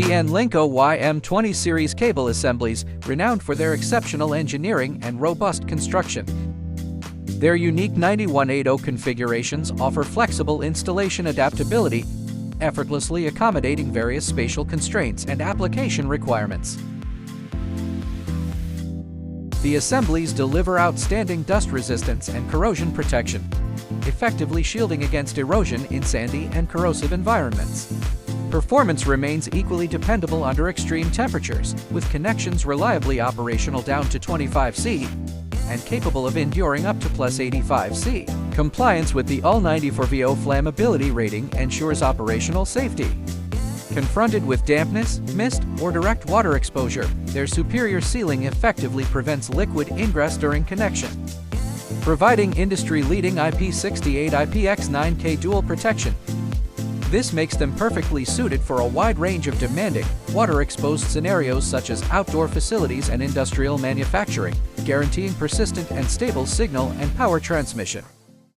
CNLINKO YM20 series cable assemblies, renowned for their exceptional engineering and robust construction. Their unique 9180 configurations offer flexible installation adaptability, effortlessly accommodating various spatial constraints and application requirements. The assemblies deliver outstanding dust resistance and corrosion protection, effectively shielding against erosion in sandy and corrosive environments. Performance remains equally dependable under extreme temperatures, with connections reliably operational down to 25 C and capable of enduring up to +85 C. Compliance with the UL 94VO flammability rating ensures operational safety. Confronted with dampness, mist, or direct water exposure, their superior sealing effectively prevents liquid ingress during connection. Providing industry-leading IP68 IPX9K dual protection, this makes them perfectly suited for a wide range of demanding, water-exposed scenarios such as outdoor facilities and industrial manufacturing, guaranteeing persistent and stable signal and power transmission.